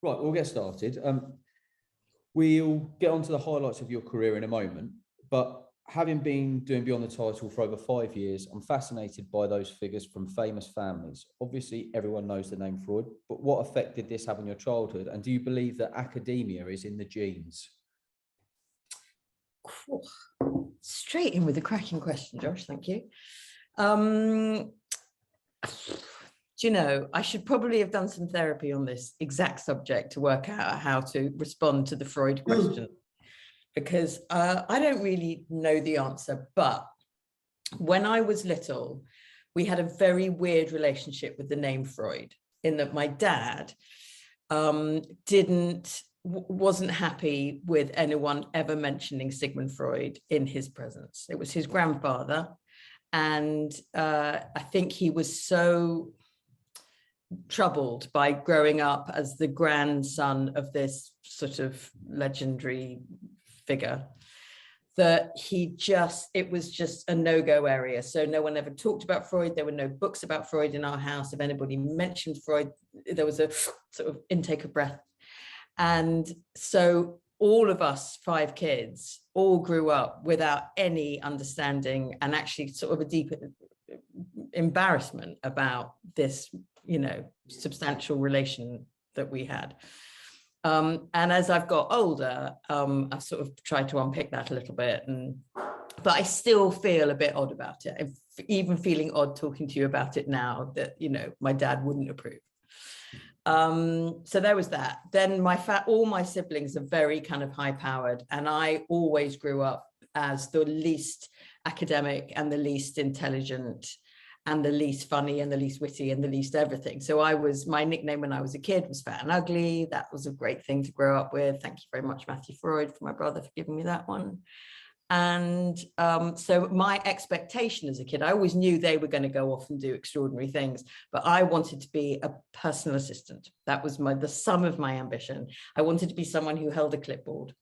Right, we'll get started. We'll get on to the highlights of your career in a moment, but having been doing Beyond the Title for over 5 years, I'm fascinated by those figures from famous families. Obviously, everyone knows the name Freud, but what effect did this have on your childhood? And do you believe that academia is in the genes? Straight in with a cracking question, Josh. Thank you. Do you know, I should probably have done some therapy on this exact subject to work out how to respond to the Freud question, because I don't really know the answer. But when I was little, we had a very weird relationship with the name Freud, in that my dad wasn't happy with anyone ever mentioning Sigmund Freud in his presence. It was his grandfather. And I think he was so troubled by growing up as the grandson of this sort of legendary figure that it was just a no-go area. So no one ever talked about Freud. There were no books about Freud in our house. If anybody mentioned Freud, there was a sort of intake of breath. And so all of us 5 kids all grew up without any understanding and actually sort of a deep embarrassment about this, substantial relation that we had. And as I've got older, I've sort of tried to unpick that a little bit, but I still feel a bit odd about it. I'm even feeling odd talking to you about it now that, my dad wouldn't approve. So there was that. Then all my siblings are very kind of high powered, and I always grew up as the least academic and the least intelligent and the least funny and the least witty and the least everything. So my nickname when I was a kid was Fat and Ugly. That was a great thing to grow up with. Thank you very much, Matthew Freud, for my brother, for giving me that one. And so my expectation as a kid, I always knew they were going to go off and do extraordinary things, but I wanted to be a personal assistant. That was the sum of my ambition. I wanted to be someone who held a clipboard.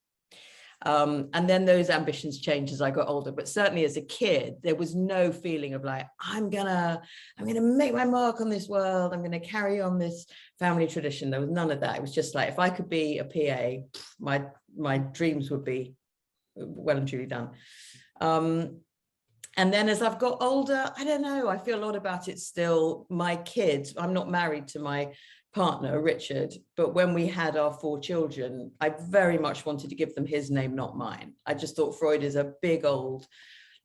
And then those ambitions changed as I got older, but certainly as a kid, there was no feeling of like, I'm gonna make my mark on this world. I'm gonna carry on this family tradition. There was none of that. It was just like, if I could be a PA, my dreams would be well and truly done. And then as I've got older, I don't know, I feel a lot about it still. My kids, I'm not married to my partner, Richard, but when we had our 4 children, I very much wanted to give them his name, not mine. I just thought Freud is a big old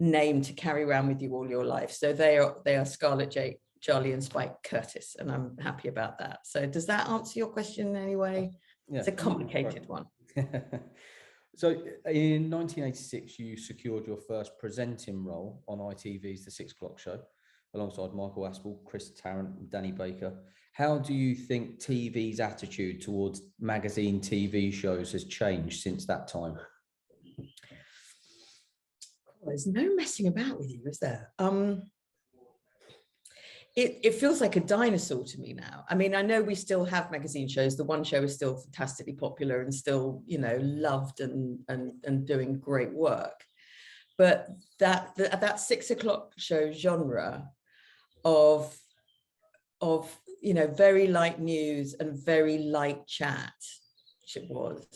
name to carry around with you all your life. So they are Scarlett, Jake, Charlie, and Spike Curtis, and I'm happy about that. So does that answer your question in any way? Yeah. It's a complicated one. So in 1986, you secured your first presenting role on ITV's The 6 O'Clock Show, alongside Michael Aspel, Chris Tarrant, and Danny Baker. How do you think TV's attitude towards magazine TV shows has changed since that time? There's no messing about with you, is there? It feels like a dinosaur to me now. I mean, I know we still have magazine shows. The One Show is still fantastically popular and still, loved and doing great work. But that 6 O'Clock Show genre of very light news and very light chat, which it was.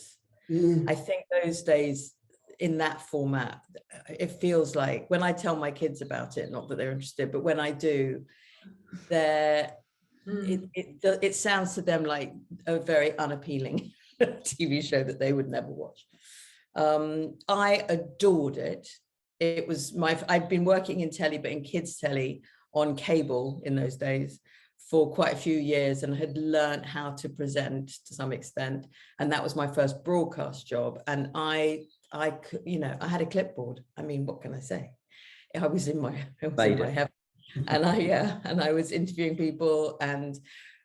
I think those days in that format, it feels like, when I tell my kids about it, not that they're interested, but when I do, it sounds to them like a very unappealing TV show that they would never watch. I adored it. It was I'd been working in telly, but in kids telly on cable in those days for quite a few years, and had learned how to present to some extent. And that was my first broadcast job. And I had a clipboard. I mean, what can I say? I was in my heaven. And I was interviewing people and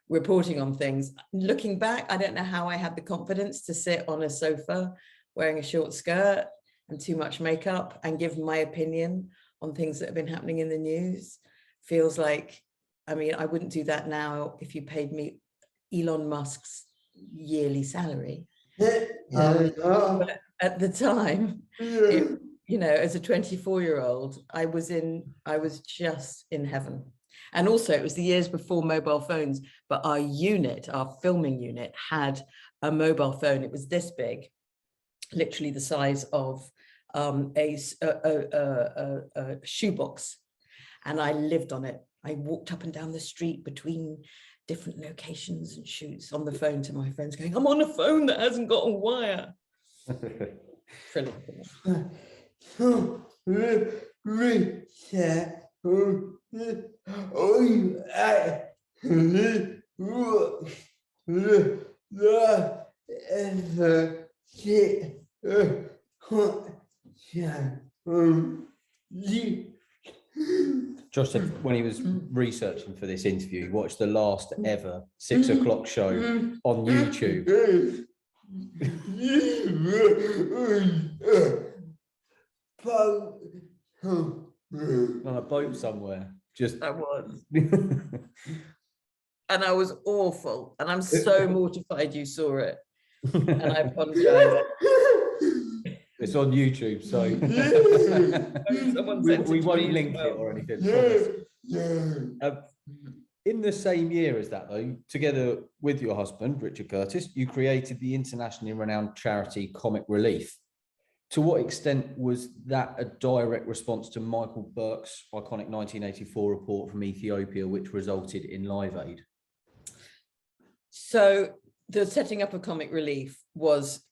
reporting on things. Looking back, I don't know how I had the confidence to sit on a sofa wearing a short skirt and too much makeup and give my opinion on things that have been happening in the news. Feels like, I mean, I wouldn't do that now if you paid me Elon Musk's yearly salary. But at the time, as a 24-year-old, I was just in heaven. And also it was the years before mobile phones, but our unit, our filming unit, had a mobile phone. It was this big, literally the size of a shoebox. And I lived on it. I walked up and down the street between different locations and shoots on the phone to my friends going, I'm on a phone that hasn't got a wire. Josh said when he was researching for this interview, he watched the last ever 6 o'clock show on YouTube. On a boat somewhere. Just I was. And I was awful. And I'm so mortified you saw it. And I apologize. It's on YouTube, so we won't link it or anything. In the same year as that, though, together with your husband, Richard Curtis, you created the internationally renowned charity Comic Relief. To what extent was that a direct response to Michael Burke's iconic 1984 report from Ethiopia, which resulted in Live Aid? So the setting up of Comic Relief was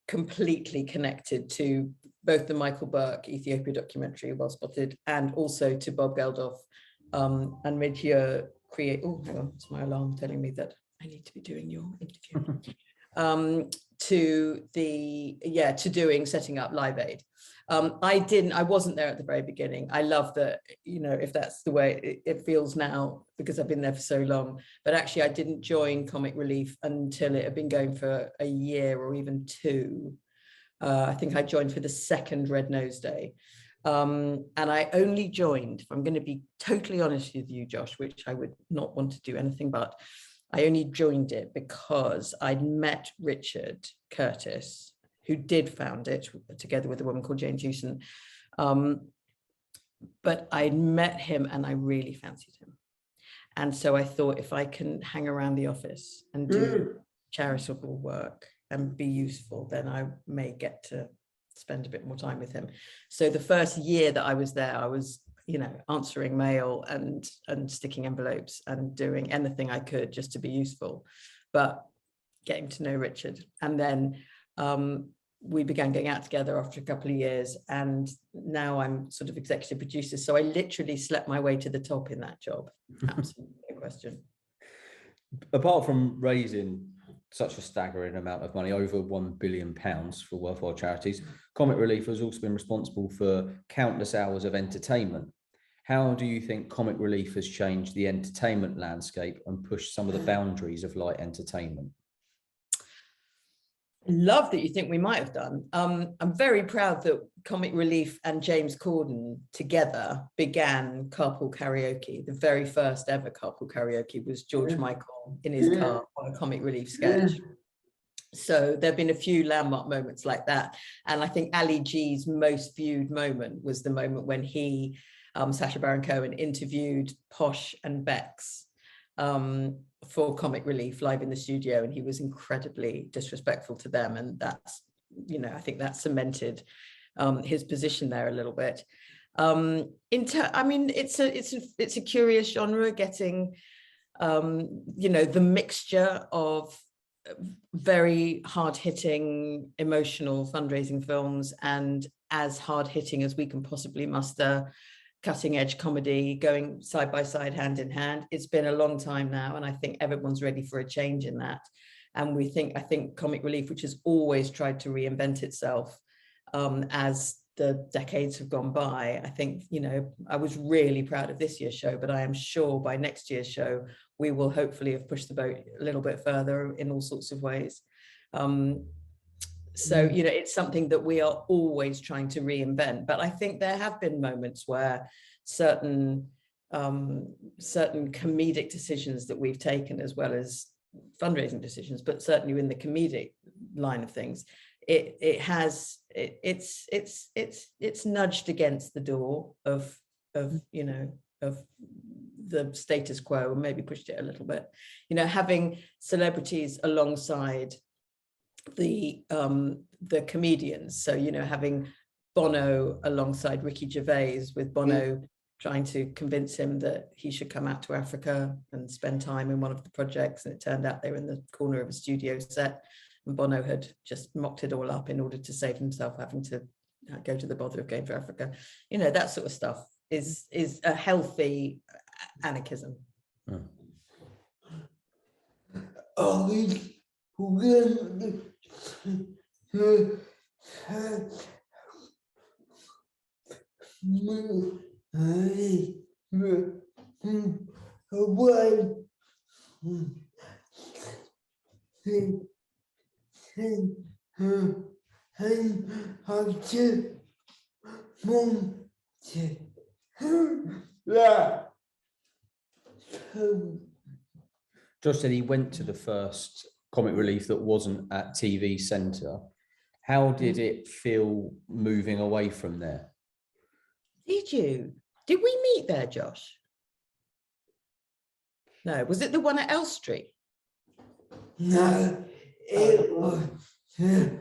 completely connected to both the Michael Burke Ethiopia documentary, Well Spotted, and also to Bob Geldof and mid-year create. Oh, hang on, it's my alarm telling me that I need to be doing your interview. To doing setting up Live Aid. I wasn't there at the very beginning. I love that, if that's the way it feels now, because I've been there for so long, but actually I didn't join Comic Relief until it had been going for a year or even two. I think I joined for the second Red Nose Day. And I only joined, if I'm going to be totally honest with you, Josh, which I would not want to do anything but, I only joined it because I'd met Richard Curtis, who did found it together with a woman called Jane Jewson. But I'd met him and I really fancied him. And so I thought, if I can hang around the office and do charitable work and be useful, then I may get to spend a bit more time with him. So the first year that I was there, I was answering mail and sticking envelopes and doing anything I could just to be useful, but getting to know Richard. And then we began going out together after a couple of years, and now I'm sort of executive producer. So I literally slept my way to the top in that job. Absolutely no question. Apart from raising such a staggering amount of money, over £1 billion for worthwhile charities, Comic Relief has also been responsible for countless hours of entertainment. How do you think Comic Relief has changed the entertainment landscape and pushed some of the boundaries of light entertainment? I love that you think we might have done. I'm very proud that Comic Relief and James Corden together began Carpool Karaoke. The very first ever Carpool Karaoke was George Michael in his car on a Comic Relief sketch. So there have been a few landmark moments like that. And I think Ali G's most viewed moment was the moment when he, Sacha Baron Cohen, interviewed Posh and Bex for Comic Relief live in the studio, and he was incredibly disrespectful to them, and that's, I think that cemented his position there a little bit. It's a curious genre, getting the mixture of very hard-hitting emotional fundraising films and as hard-hitting as we can possibly muster cutting edge comedy going side by side, hand in hand. It's been a long time now, and I think everyone's ready for a change in that. And I think Comic Relief, which has always tried to reinvent itself as the decades have gone by, I think, I was really proud of this year's show, but I am sure by next year's show, we will hopefully have pushed the boat a little bit further in all sorts of ways. So, it's something that we are always trying to reinvent. But I think there have been moments where certain comedic decisions that we've taken, as well as fundraising decisions, but certainly in the comedic line of things, it's nudged against the door of the status quo and maybe pushed it a little bit. You know, having celebrities alongside the comedians. So, you know, having Bono alongside Ricky Gervais, with Bono trying to convince him that he should come out to Africa and spend time in one of the projects. And it turned out they were in the corner of a studio set, and Bono had just mocked it all up in order to save himself having to go to the bother of going to Africa. You know, that sort of stuff is a healthy anarchism. Josh said he went to the first comic relief that wasn't at TV Centre. How did it feel moving away from there? Did you? Did we meet there, Josh? No, was it the one at Elstree? No, it was The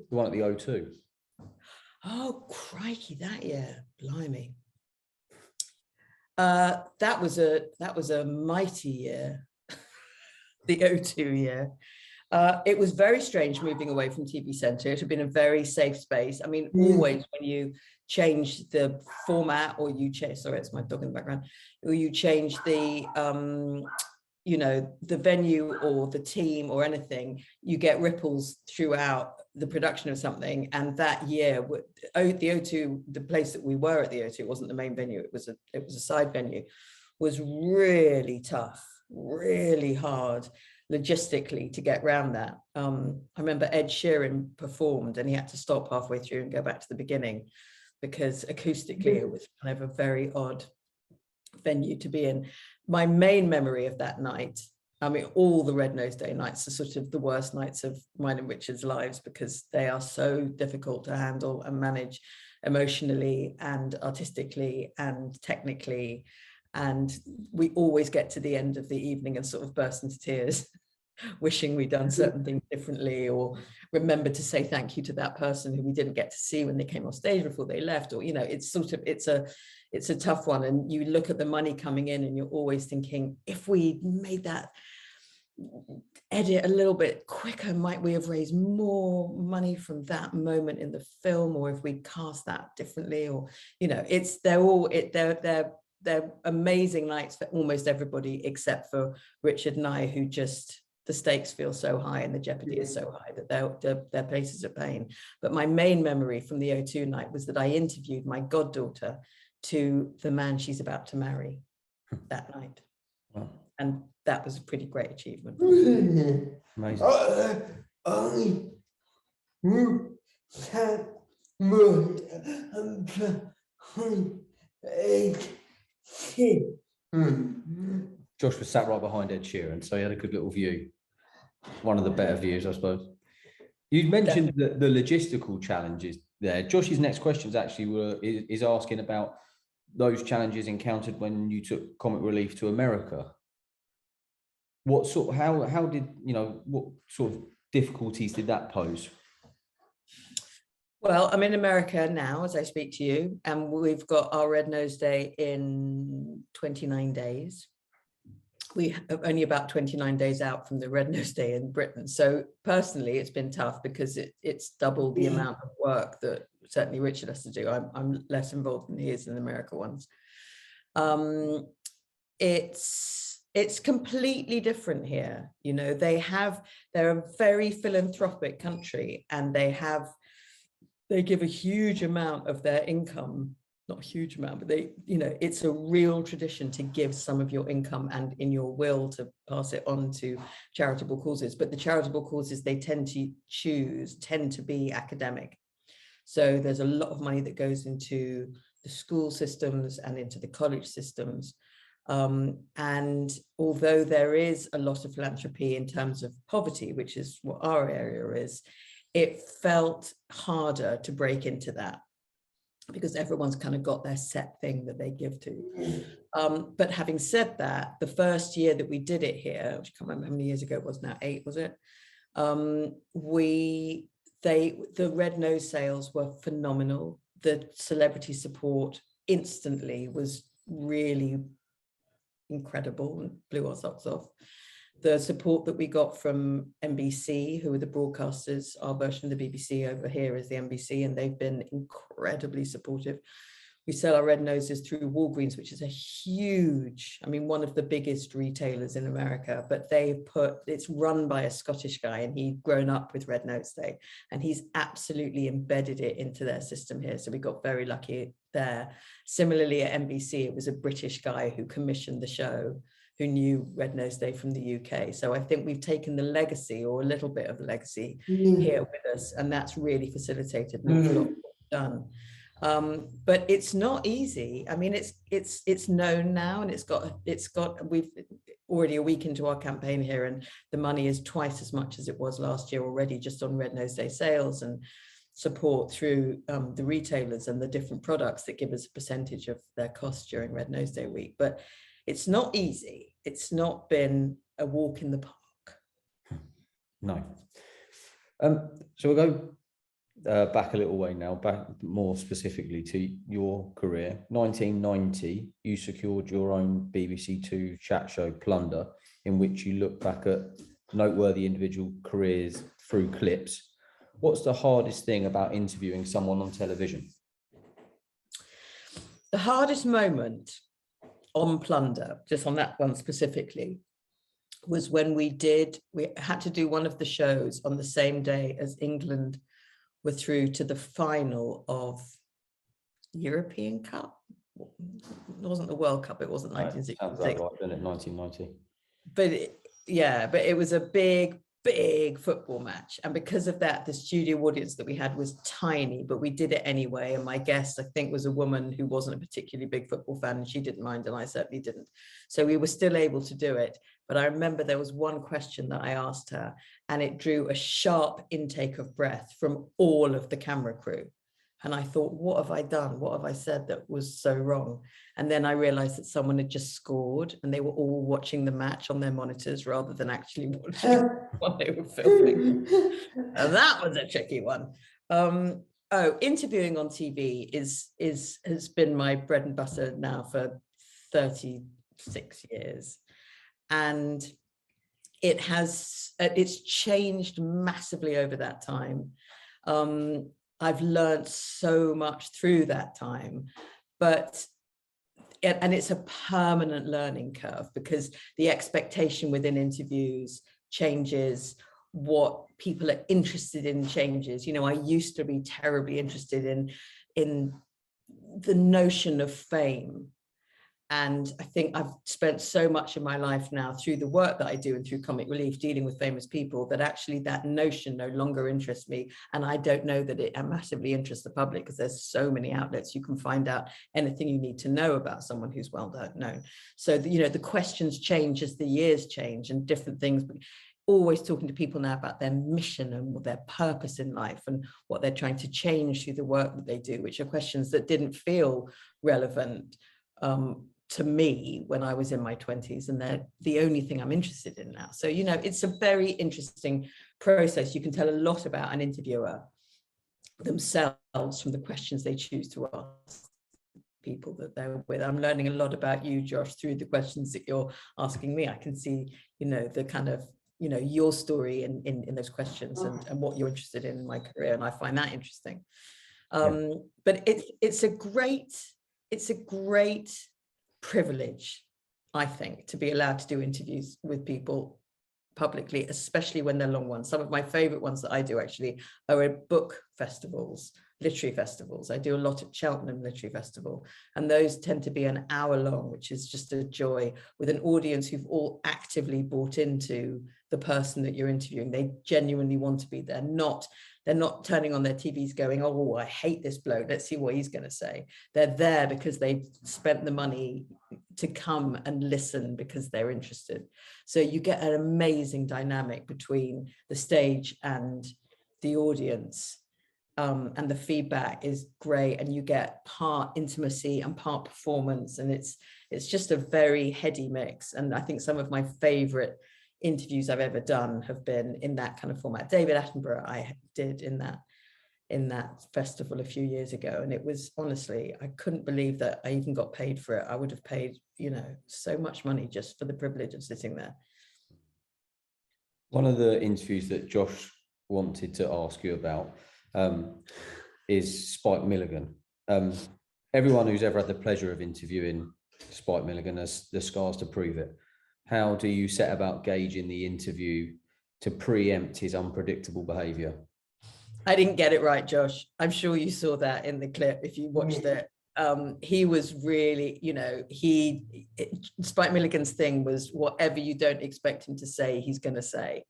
one at the O2. Oh, crikey, that year, blimey. That was a mighty year, the O2 year. It was very strange moving away from TV Centre. It had been a very safe space. I mean, always when you change the format, or you change, sorry, it's my dog in the background, or you change the, you know, the venue or the team or anything, you get ripples throughout the production of something. And that year, the O2, the place that we were at the O2, wasn't the main venue, it was a side venue, was really tough, really hard logistically to get around that. I remember Ed Sheeran performed and he had to stop halfway through and go back to the beginning because acoustically it was kind of a very odd venue to be in. My main memory of that night, I mean, all the Red Nose Day nights are sort of the worst nights of mine and Richard's lives because they are so difficult to handle and manage emotionally and artistically and technically. And we always get to the end of the evening and sort of burst into tears, wishing we'd done certain things differently, or remember to say thank you to that person who we didn't get to see when they came off stage before they left. Or, you know, it's sort of, it's a tough one. And you look at the money coming in and you're always thinking, if we made that edit a little bit quicker, might we have raised more money from that moment in the film? Or if we cast that differently, or, you know, they're amazing nights for almost everybody except for Richard and I, who just, the stakes feel so high and the jeopardy is so high that they're places of pain. But my main memory from the O2 night was that I interviewed my goddaughter to the man she's about to marry that night. Wow. And that was a pretty great achievement. Amazing. Josh was sat right behind Ed Sheeran, so he had a good little view. One of the better views, I suppose. You mentioned the logistical challenges there. Josh's next questions actually is asking about those challenges encountered when you took comic relief to America. What sort? How did, you know, what sort of difficulties did that pose? Well, I'm in America now as I speak to you, and we've got our Red Nose Day in 29 days. We are only about 29 days out from the Red Nose Day in Britain. So personally, it's been tough because it's double the amount of work that certainly Richard has to do. I'm less involved than he is in the America ones. It's completely different here. You know, they're a very philanthropic country, and they give a huge amount of their income, not a huge amount, but they, you know, it's a real tradition to give some of your income and in your will to pass it on to charitable causes. But the charitable causes they tend to choose tend to be academic. So there's a lot of money that goes into the school systems and into the college systems. And although there is a lot of philanthropy in terms of poverty, which is what our area is, it felt harder to break into that. because everyone's kind of got their set thing that they give to. But having said that, the first year that we did it here, which I can't remember how many years ago it was now, 8, was it? The red nose sales were phenomenal. The celebrity support instantly was really incredible and blew our socks off. The support that we got from NBC, who are the broadcasters, our version of the BBC over here is the NBC, and they've been incredibly supportive. We sell our red noses through Walgreens, which is a huge, I mean, one of the biggest retailers in America, but it's run by a Scottish guy, and he'd grown up with Red Nose Day, and he's absolutely embedded it into their system here. So we got very lucky there. Similarly at NBC, it was a British guy who commissioned the show, who knew Red Nose Day from the UK. So I think we've taken the legacy, or a little bit of the legacy here with us, and that's really facilitated an awful lot done. But it's not easy. I mean, it's known now, and we've already a week into our campaign here, and the money is twice as much as it was last year already, just on Red Nose Day sales and support through the retailers and the different products that give us a percentage of their costs during Red Nose Day week. But it's not easy. It's not been a walk in the park. No. So we'll go back a little way now, back more specifically to your career. 1990, you secured your own BBC Two chat show, Plunder, in which you look back at noteworthy individual careers through clips. What's the hardest thing about interviewing someone on television? The hardest moment on Plunder, just on that one specifically, was when we had to do one of the shows on the same day as England were through to the final of European Cup. It wasn't the World Cup, it wasn't 1966. Sounds like right, then, at 1990. But it was a big football match, and because of that, the studio audience that we had was tiny, but we did it anyway. And my guest, I think, was a woman who wasn't a particularly big football fan, and she didn't mind, and I certainly didn't. So we were still able to do it. But I remember there was one question that I asked her, and it drew a sharp intake of breath from all of the camera crew. And I thought, what have I done? What have I said that was so wrong? And then I realized that someone had just scored, and they were all watching the match on their monitors rather than actually watching what they were filming. And that was a tricky one. Interviewing on TV has been my bread and butter now for 36 years. And it's changed massively over that time. I've learned so much through that time, and it's a permanent learning curve, because the expectation within interviews changes, what people are interested in changes. You know, I used to be terribly interested in the notion of fame. And I think I've spent so much of my life now through the work that I do and through Comic Relief dealing with famous people that actually that notion no longer interests me. And I don't know that it massively interests the public, because there's so many outlets you can find out anything you need to know about someone who's well known. So, the questions change as the years change and different things. Always talking to people now about their mission and their purpose in life and what they're trying to change through the work that they do, which are questions that didn't feel relevant to me when I was in my 20s, and they're the only thing I'm interested in now. So, it's a very interesting process. You can tell a lot about an interviewer themselves from the questions they choose to ask people that they're with. I'm learning a lot about you, Josh, through the questions that you're asking me. I can see, the kind of, your story in those questions and what you're interested in my career. And I find that interesting. But it's a great privilege, I think, to be allowed to do interviews with people publicly, especially when they're long ones. Some of my favorite ones that I do actually are at book festivals, literary festivals. I do a lot at Cheltenham Literary Festival, and those tend to be an hour long, which is just a joy, with an audience who've all actively bought into the person that you're interviewing. They genuinely want to be there. They're not turning on their TVs going, oh, I hate this bloke, let's see what he's going to say. They're there because they've spent the money to come and listen because they're interested. So you get an amazing dynamic between the stage and the audience. and the feedback is great, and you get part intimacy and part performance, and it's just a very heady mix. And I think some of my favorite interviews I've ever done have been in that kind of format. David Attenborough I did in that festival a few years ago, and it was, honestly, I couldn't believe that I even got paid for it. I would have paid, so much money just for the privilege of sitting there. One of the interviews that Josh wanted to ask you about is Spike Milligan. Everyone who's ever had the pleasure of interviewing Spike Milligan has the scars to prove it. How do you set about gauging the interview to preempt his unpredictable behaviour? I didn't get it right, Josh. I'm sure you saw that in the clip if you watched it. He was really, Spike Milligan's thing was whatever you don't expect him to say, he's going to say.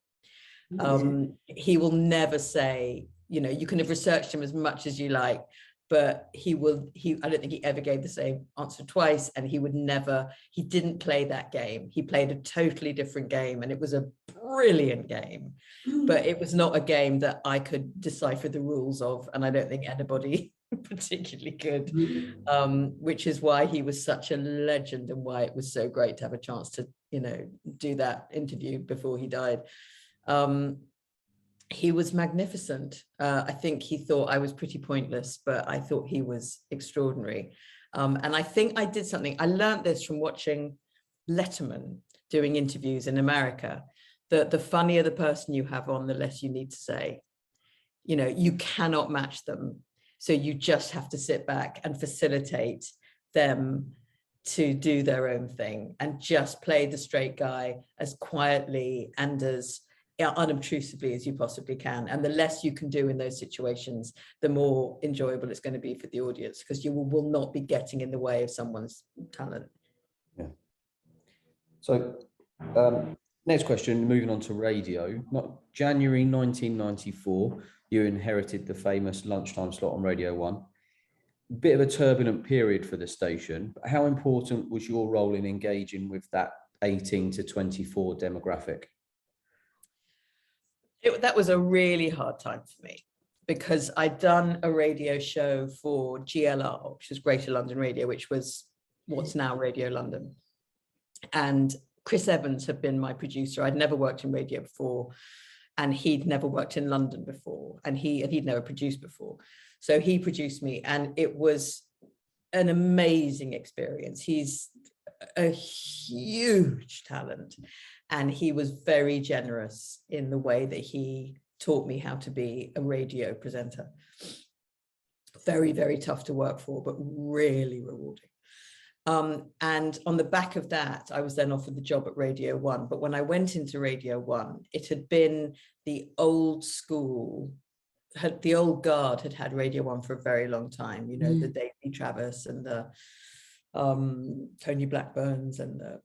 He will never say, you can have researched him as much as you like, but I don't think he ever gave the same answer twice, and he didn't play that game. He played a totally different game, and it was a brilliant game, but it was not a game that I could decipher the rules of, and I don't think anybody particularly could, which is why he was such a legend, and why it was so great to have a chance to, do that interview before he died. He was magnificent. I think he thought I was pretty pointless, but I thought he was extraordinary. And I think I did something. I learned this from watching Letterman doing interviews in America, that the funnier the person you have on, the less you need to say. You cannot match them. So you just have to sit back and facilitate them to do their own thing, and just play the straight guy as quietly and as unobtrusively as you possibly can. And the less you can do in those situations, the more enjoyable it's going to be for the audience, because you will not be getting in the way of someone's talent. Yeah. So next question, moving on to radio. January 1994, you inherited the famous lunchtime slot on Radio 1. Bit of a turbulent period for the station, but how important was your role in engaging with that 18 to 24 demographic? That was a really hard time for me, because I'd done a radio show for GLR, which was Greater London Radio, which was what's now Radio London. And Chris Evans had been my producer. I'd never worked in radio before, and he'd never worked in London before, and he'd never produced before. So he produced me, and it was an amazing experience. He's a huge talent, and he was very generous in the way that he taught me how to be a radio presenter. Very, very tough to work for, but really rewarding. And on the back of that, I was then offered the job at Radio 1. But when I went into Radio 1, it had been the old school, the old guard had had Radio 1 for a very long time. The Davy Travis and the Tony Blackburns and the,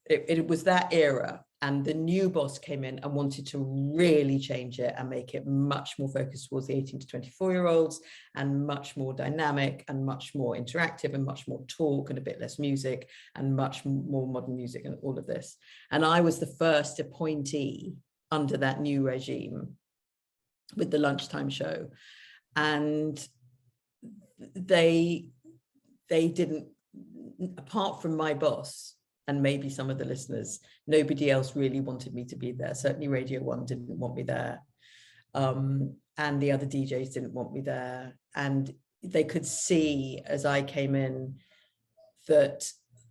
it was that era. And the new boss came in and wanted to really change it and make it much more focused towards the 18 to 24-year-olds, and much more dynamic and much more interactive and much more talk and a bit less music and much more modern music and all of this. And I was the first appointee under that new regime with the lunchtime show. And they didn't, apart from my boss, and maybe some of the listeners, nobody else really wanted me to be there. Certainly Radio 1 didn't want me there. And the other DJs didn't want me there. And they could see as I came in that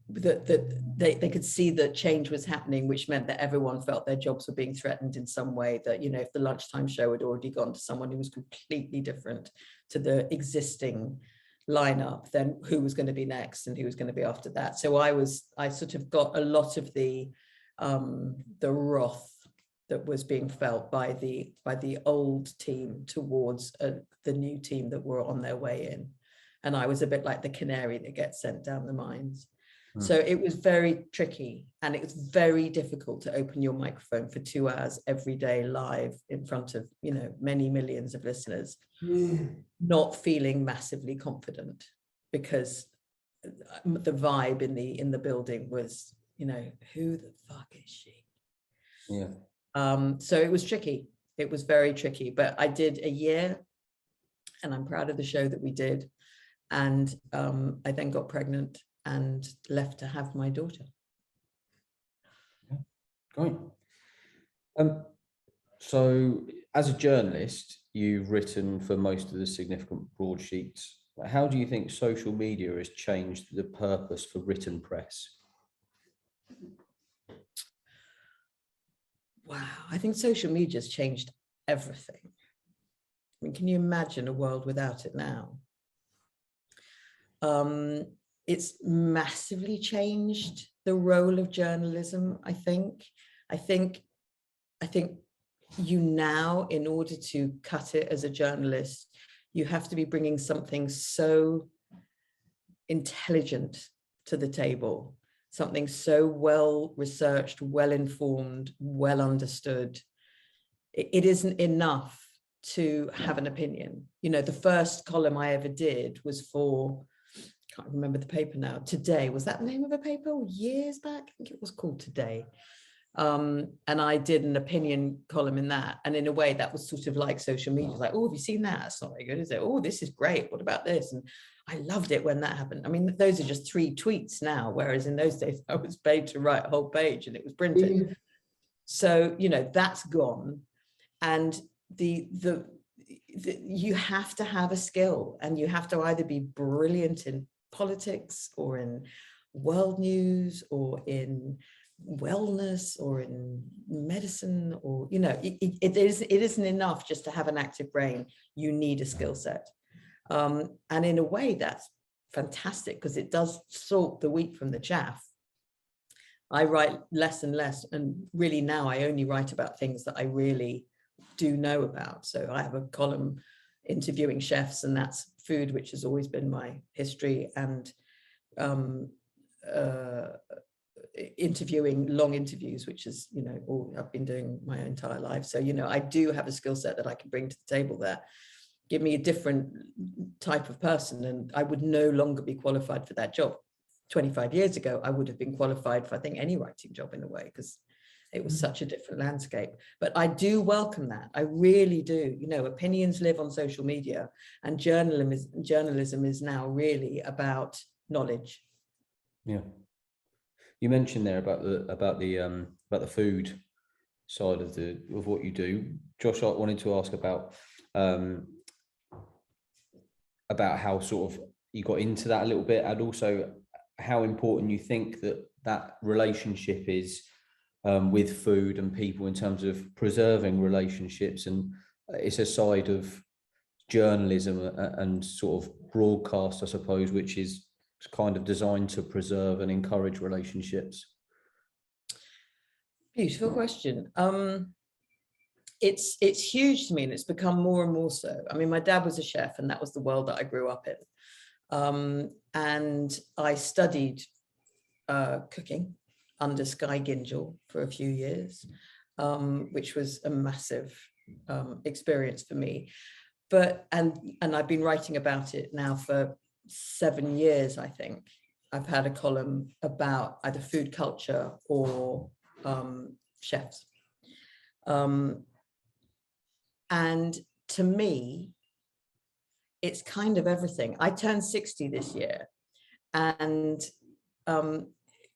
they could see that change was happening, which meant that everyone felt their jobs were being threatened in some way, that, if the lunchtime show had already gone to someone who was completely different to the existing lineup, then who was going to be next and who was going to be after that. So I sort of got a lot of the wrath that was being felt by the old team towards the new team that were on their way in. And I was a bit like the canary that gets sent down the mines. So it was very tricky, and it was very difficult to open your microphone for 2 hours every day live in front of, many millions of listeners, not feeling massively confident, because the vibe in the building was, who the fuck is she? Yeah. So it was tricky. It was very tricky, but I did a year and I'm proud of the show that we did. And I then got pregnant and left to have my daughter. Great. So as a journalist, you've written for most of the significant broadsheets. How do you think social media has changed the purpose for written press? Wow, I think social media has changed everything. I mean, can you imagine a world without it now? It's massively changed the role of journalism, I think. I think you now, in order to cut it as a journalist, you have to be bringing something so intelligent to the table, something so well researched, well informed, well understood. It isn't enough to have an opinion. You know, the first column I ever did was for, I can't remember the paper now, Today. Was that the name of a paper years back? I think it was called Today. And I did an opinion column in that. And in a way that was sort of like social media, like, oh, have you seen that? It's not very good, is it? Oh, this is great. What about this? And I loved it when that happened. I mean, those are just 3 tweets now, whereas in those days I was paid to write a whole page and it was printed. So, you know, that's gone. And you have to have a skill, and you have to either be brilliant in politics or in world news or in wellness or in medicine, or, you know, it isn't enough just to have an active brain. You need a skill set. And in a way that's fantastic, because it does sort the wheat from the chaff. I write less and less, and really now I only write about things that I really do know about. So I have a column interviewing chefs, and that's food, which has always been my history, and interviewing long interviews, which is, you know, all I've been doing my entire life. So, you know, I do have a skill set that I can bring to the table there. Give me a different type of person and I would no longer be qualified for that job. 25 years ago, I would have been qualified for, I think, any writing job in a way, because it was such a different landscape. But I do welcome that. I really do. You know, opinions live on social media, and journalism is now really about knowledge. Yeah. You mentioned there about the food side of what you do. Josh, I wanted to ask about how sort of you got into that a little bit, and also how important you think that relationship is with food and people in terms of preserving relationships. And it's a side of journalism and sort of broadcast, I suppose, which is kind of designed to preserve and encourage relationships. Beautiful question. It's huge to me, and it's become more and more so. I mean, my dad was a chef, and that was the world that I grew up in. And I studied cooking under Skye Gingell for a few years, which was a massive experience for me. But and I've been writing about it now for 7 years, I think. I've had a column about either food culture or chefs. And to me, it's kind of everything. I turned 60 this year, and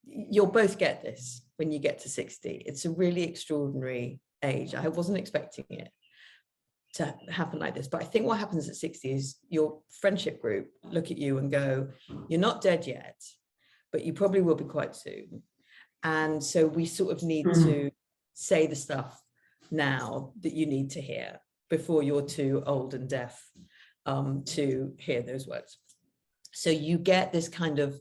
you'll both get this when you get to 60. It's a really extraordinary age. I wasn't expecting it to happen like this, but I think what happens at 60 is your friendship group look at you and go, you're not dead yet, but you probably will be quite soon. And so we sort of need to say the stuff now that you need to hear before you're too old and deaf to hear those words. So you get this kind of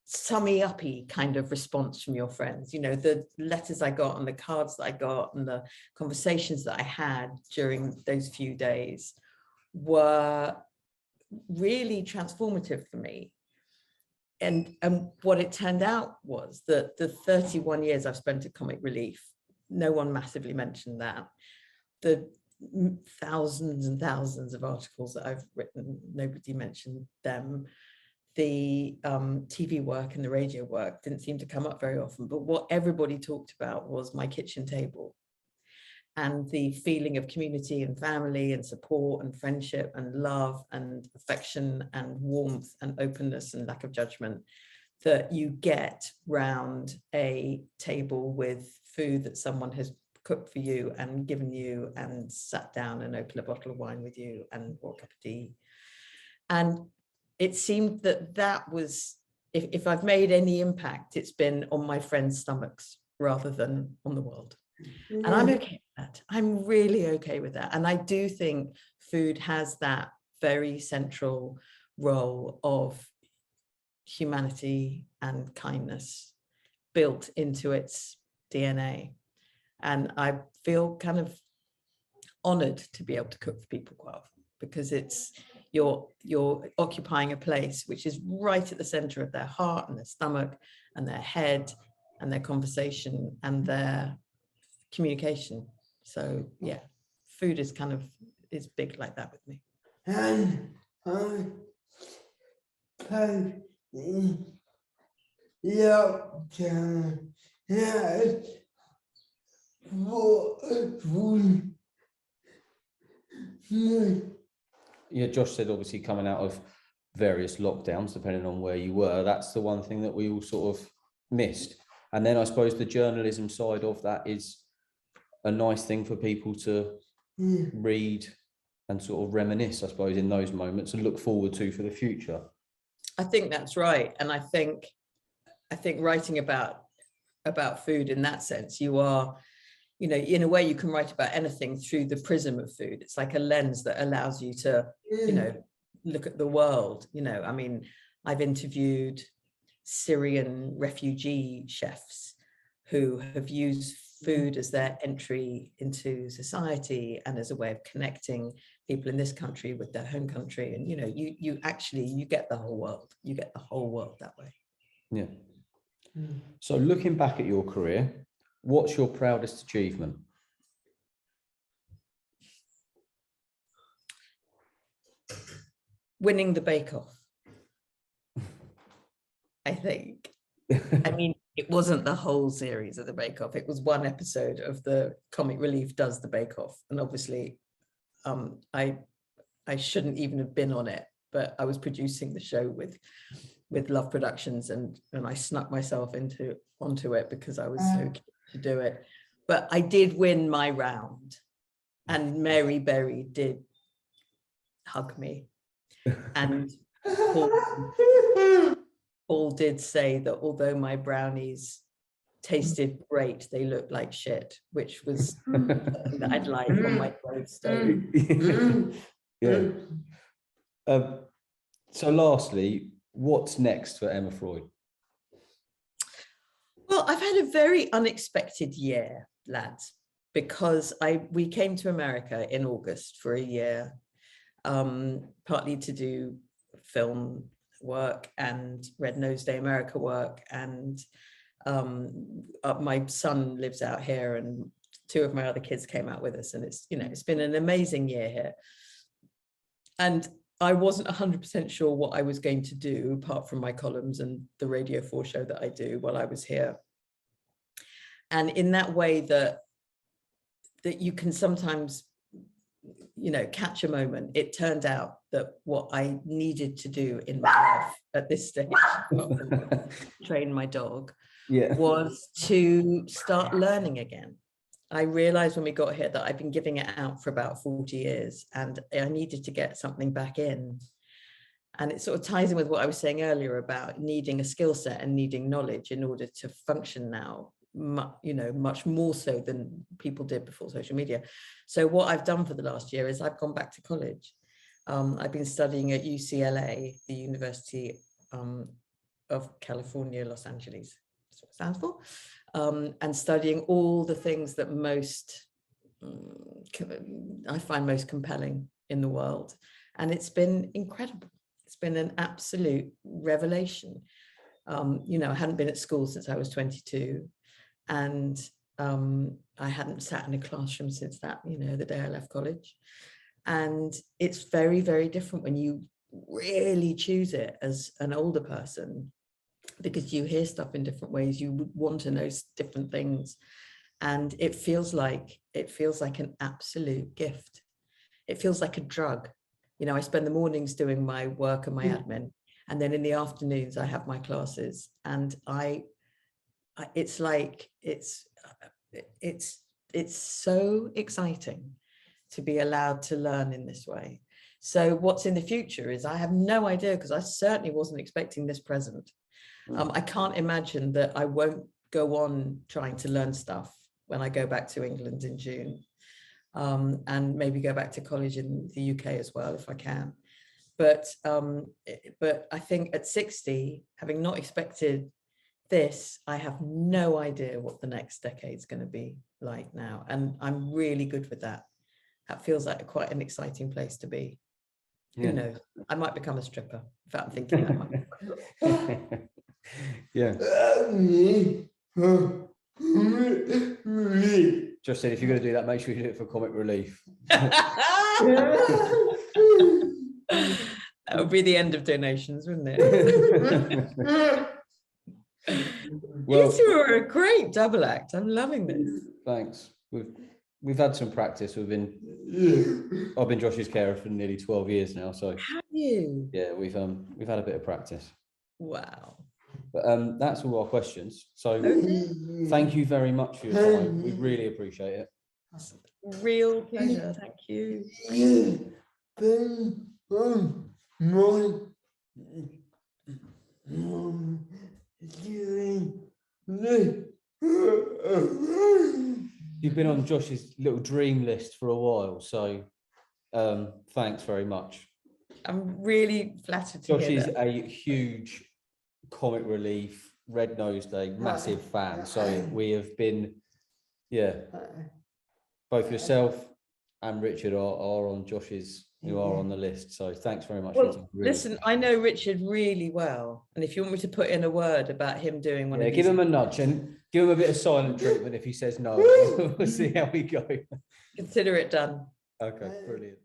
summy uppy kind of response from your friends. You know, the letters I got and the cards that I got and the conversations that I had during those few days were really transformative for me. And what it turned out was that the 31 years I've spent at Comic Relief, no one massively mentioned that. The thousands and thousands of articles that I've written, nobody mentioned them. The TV work and the radio work didn't seem to come up very often, but what everybody talked about was my kitchen table. and the feeling of community and family and support and friendship and love and affection and warmth and openness and lack of judgment that you get round a table with food that someone has cooked for you and given you and sat down and opened a bottle of wine with you and or a cup of tea. And it seemed that that was, if I've made any impact, it's been on my friends' stomachs rather than on the world. And I'm okay with that. I'm really okay with that. And I do think food has that very central role of humanity and kindness built into its DNA. And I feel kind of honored to be able to cook for people quite often, because it's you're occupying a place which is right at the center of their heart and their stomach and their head and their conversation and their communication. So yeah, food is is big like that with me. And lockdown, Yeah, Josh said obviously coming out of various lockdowns, depending on where you were, that's the one thing that we all sort of missed. And then I suppose the journalism side of that is a nice thing for people to read and sort of reminisce, I suppose, in those moments and look forward to for the future. I think that's right. And I think writing about food in that sense, you are, in a way you can write about anything through the prism of food. It's like a lens that allows you to, look at the world. I mean, I've interviewed Syrian refugee chefs who have used food as their entry into society and as a way of connecting people in this country with their home country. And, you get the whole world. You get the whole world that way. Yeah. So looking back at your career, what's your proudest achievement? Winning the Bake Off, I think. I mean, it wasn't the whole series of the Bake Off. It was one episode of the Comic Relief Does the Bake Off. And obviously, I shouldn't even have been on it, but I was producing the show with Love Productions, and I snuck myself onto it because I was so keen to do it. But I did win my round, and Mary Berry did hug me, and Paul did say that although my brownies tasted great, they looked like shit, which was something that I'd like on my gravestone. Yeah. So lastly, what's next for Emma Freud? Well, I've had a very unexpected year, lads, because we came to America in August for a year, partly to do film work and Red Nose Day America work, and my son lives out here and two of my other kids came out with us, and it's been an amazing year here. And I wasn't 100% sure what I was going to do apart from my columns and the Radio 4 show that I do while I was here. And in that way that you can sometimes, catch a moment, it turned out that what I needed to do in my life at this stage, train my dog, was to start learning again. I realized when we got here that I've been giving it out for about 40 years and I needed to get something back in. And it sort of ties in with what I was saying earlier about needing a skill set and needing knowledge in order to function now, much more so than people did before social media. So what I've done for the last year is I've gone back to college. I've been studying at UCLA, the University of California, Los Angeles, that's what it stands for. And studying all the things that I find most compelling in the world. And it's been incredible. It's been an absolute revelation. I hadn't been at school since I was 22. And I hadn't sat in a classroom since that, the day I left college. And it's very, very different when you really choose it as an older person, because you hear stuff in different ways, you would want to know different things. And it feels like an absolute gift. It feels like a drug. You know, I spend the mornings doing my work and my admin, and then in the afternoons I have my classes, and it's so exciting to be allowed to learn in this way. So what's in the future is I have no idea, because I certainly wasn't expecting this present. I can't imagine that I won't go on trying to learn stuff when I go back to England in June, and maybe go back to college in the UK as well if I can. But I think at 60, having not expected this, I have no idea what the next decade's going to be like now, and I'm really good with that. That feels like quite an exciting place to be. Yeah. Who knows? I might become a stripper. In fact, I'm thinking I might. Yeah. Just said, if you're going to do that, make sure you do it for comic relief. That would be the end of donations, wouldn't it? Well, you two are a great double act. I'm loving this. Thanks. We've had some practice. I've been Josh's carer for nearly 12 years now. So have you? Yeah, we've had a bit of practice. Wow. But that's all our questions. So Okay. Thank you very much for your time. We really appreciate it. That's a real pleasure. Thank you. You've been on Josh's little dream list for a while, so thanks very much. I'm really flattered to Josh hear is that. a huge comic relief, Red Nose Day, massive fan. So we have been, both yourself and Richard are on Josh's, who are on the list. So thanks very much. Well, listen, I know Richard really well, and if you want me to put in a word about him doing one of these, give him a nudge and give him a bit of silent treatment if he says no. We'll see how we go. consider it done. Okay, brilliant.